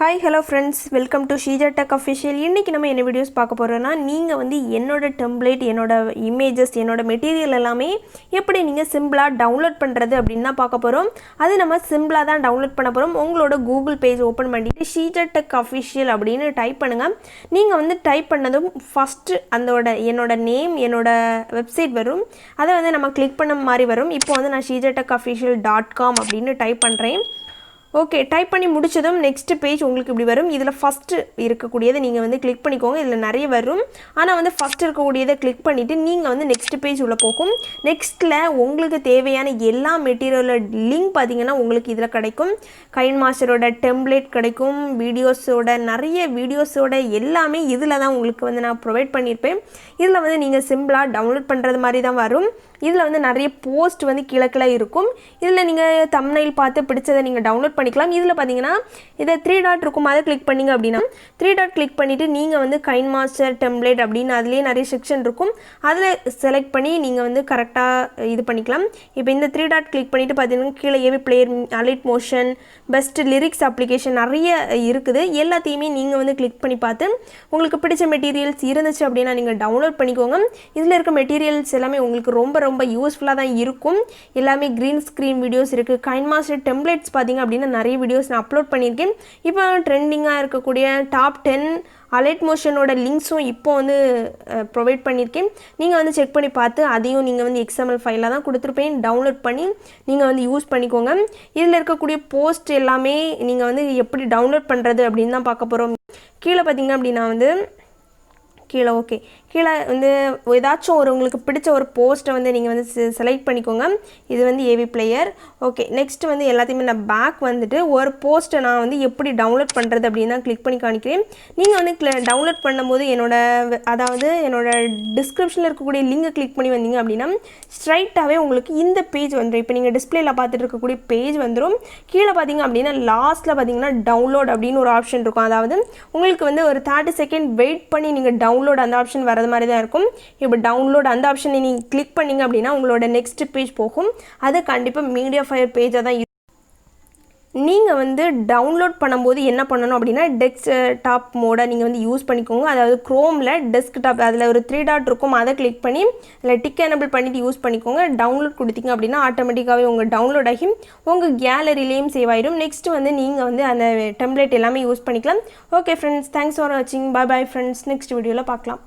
Hi, hello friends, welcome to Sheeja Tech Official. இன்னைக்கு நம்ம என்ன வீடியோஸ் பார்க்க போறோம்னா நீங்க வந்து என்னோட டெம்ப்ளேட், என்னோட இமேजेस, என்னோட மெட்டீரியல் எல்லாமே எப்படி நீங்க சிம்பிளா டவுன்லோட் பண்றது அப்படினா தான் பார்க்க போறோம். அது நம்ம சிம்பிளா தான் டவுன்லோட் பண்ண போறோம். உங்களோட Google பேஜ் ஓபன் பண்ணிட்டு Sheeja Tech Official அப்படினு டைப் பண்ணுங்க. நீங்க வந்து டைப் பண்ணதும் ஃபர்ஸ்ட் என்னோட நேம், என்னோட வெப்சைட் வரும். அத வந்து நம்ம கிளிக் பண்ண மாதிரி வரும். இப்போ வந்து நான் sheejatechofficial.com அப்படினு டைப் பண்றேன். ஓகே, டைப் பண்ணி முடிச்சதும் நெக்ஸ்ட் பேஜ் உங்களுக்கு இப்படி வரும். இதில் ஃபஸ்ட்டு இருக்கக்கூடியதை நீங்கள் வந்து கிளிக் பண்ணிக்கோங்க. இதில் நிறைய வரும், ஆனால் வந்து ஃபஸ்ட்டு இருக்கக்கூடியதை கிளிக் பண்ணிவிட்டு நீங்கள் வந்து நெக்ஸ்ட் பேஜ் உள்ளே போகும். நெக்ஸ்ட்டில் உங்களுக்கு தேவையான எல்லா மெட்டீரியலோட லிங்க் பார்த்தீங்கன்னா உங்களுக்கு இதில் கிடைக்கும். KineMasterோட டெம்ப்ளேட் கிடைக்கும், நிறைய வீடியோஸோட எல்லாமே இதில் தான் உங்களுக்கு வந்து நான் ப்ரொவைட் பண்ணியிருப்பேன். இதில் வந்து நீங்கள் சிம்பிளாக டவுன்லோட் பண்ணுறது மாதிரி தான் வரும். இதில் வந்து நிறைய போஸ்ட் வந்து கீழே இருக்கும். இதில் நீங்கள் தம்ப்நெயில் பார்த்து பிடிச்சதை நீங்கள் டவுன்லோட் பண்ணிக்கலாம். இதில் பார்த்தீங்கன்னா இதை 3 டாட் இருக்கும், அதை கிளிக் பண்ணிங்க அப்படின்னா 3 டாட் கிளிக் பண்ணிவிட்டு நீங்கள் வந்து KineMaster டெம்ப்ளேட் அப்படின்னு அதுலேயே நிறைய செக்ஷன் இருக்கும். அதில் செலக்ட் பண்ணி நீங்கள் வந்து கரெக்டாக இது பண்ணிக்கலாம். இப்போ இந்த 3 டாட் கிளிக் பண்ணிவிட்டு பார்த்தீங்கன்னா கீழே AV Player, Alight Motion, best lyrics application நிறைய இருக்குது. எல்லாத்தையுமே நீங்கள் வந்து கிளிக் பண்ணி பார்த்து உங்களுக்கு பிடிச்ச மெட்டீரியல்ஸ் இருந்துச்சு அப்படின்னா நீங்கள் டவுன்லோட் பண்ணிக்கோங்க. இதில் இருக்க மெட்டீரியல்ஸ் எல்லாமே உங்களுக்கு ரொம்ப யூஸ்ஃபுல்லாக தான் இருக்கும். எல்லாமே க்ரீன் ஸ்க்ரீன் வீடியோஸ் இருக்குது. KineMaster டெம்ப்ளேட்ஸ் பார்த்தீங்க அப்படின்னா நிறைய வீடியோஸ் நான் அப்லோட் பண்ணியிருக்கேன். இப்போ ட்ரெண்டிங்காக இருக்கக்கூடிய டாப் 10 அலைட் மோஷனோட லிங்க்ஸும் இப்போ வந்து ப்ரொவைட் பண்ணியிருக்கேன். நீங்கள் வந்து செக் பண்ணி பார்த்து அதையும் நீங்கள் வந்து XML ஃபைலாக தான் கொடுத்துருப்பேன், டவுன்லோட் பண்ணி நீங்கள் வந்து யூஸ் பண்ணிக்கோங்க. இதில் இருக்கக்கூடிய போஸ்ட் எல்லாமே நீங்கள் வந்து எப்படி டவுன்லோட் பண்ணுறது அப்படின்னு தான் பார்க்க போகிறோம். கீழே பார்த்தீங்க அப்படின்னா வந்து கீழே வந்து ஏதாச்சும் உங்களுக்கு பிடிச்ச ஒரு போஸ்ட்டை வந்து நீங்கள் வந்து செலக்ட் பண்ணிக்கோங்க. இது வந்து ஏவி பிளேயர். ஓகே, நெக்ஸ்ட் வந்து எல்லாத்தையுமே நான் பேக் வந்துட்டு ஒரு போஸ்ட்டை நான் வந்து எப்படி டவுன்லோட் பண்ணுறது அப்படின்னு தான் கிளிக் பண்ணி காணிக்கிறேன். நீங்கள் வந்து டவுன்லோட் பண்ணும்போது என்னோட டிஸ்கிரிப்ஷனில் இருக்கக்கூடிய லிங்கை கிளிக் பண்ணி வந்தீங்க அப்படின்னா ஸ்ட்ரைட்டாகவே உங்களுக்கு இந்த பேஜ் வந்துடும். இப்போ நீங்கள் டிஸ்பிளேயில் பார்த்துட்டு இருக்கக்கூடிய பேஜ் வந்துடும். கீழே பார்த்தீங்க அப்படின்னா லாஸ்ட்டில் பார்த்தீங்கன்னா டவுன்லோட் அப்படின்னு ஒரு ஆப்ஷன் இருக்கும். அதாவது உங்களுக்கு வந்து ஒரு 30 செகண்ட் வெயிட் பண்ணி நீங்கள் டவுன்லோட் அந்த ஆப்ஷன் வரது மாதிரி தான் இருக்கும். இப்போ டவுன்லோட் அந்த ஆப்ஷனை நீங்கள் கிளிக் பண்ணிங்க அப்படின்னா உங்களோட நெக்ஸ்ட் பேஜ் போகும். அது கண்டிப்பாக மீடியா ஃபயர் பேஜாக தான் இருக்கும். நீங்கள் வந்து டவுன்லோட் பண்ணும்போது என்ன பண்ணணும் அப்படின்னா டெஸ்க்டாப் மோடை நீங்கள் வந்து யூஸ் பண்ணிக்கோங்க. அதாவது க்ரோமில் டெஸ்க்டாப் அதில் ஒரு 3 டாட் இருக்கும், அதை கிளிக் பண்ணி அதில் டிக் எனபிள் பண்ணிவிட்டு யூஸ் பண்ணிக்கோங்க. டவுன்லோட் கொடுத்தீங்க அப்படின்னா ஆட்டோமேட்டிக்காகவே உங்கள் டவுன்லோட் ஆகி உங்கள் கேலரிலேயும் சேவ் ஆகிடும். நெக்ஸ்ட் வந்து நீங்கள் வந்து அந்த டெம்ப்ளேட் எல்லாமே யூஸ் பண்ணிக்கலாம். ஓகே ஃப்ரெண்ட்ஸ், தேங்க்ஸ் ஃபார் வாட்சிங். பை ஃப்ரெண்ட்ஸ், நெக்ஸ்ட் வீடியோவில் பார்க்கலாம்.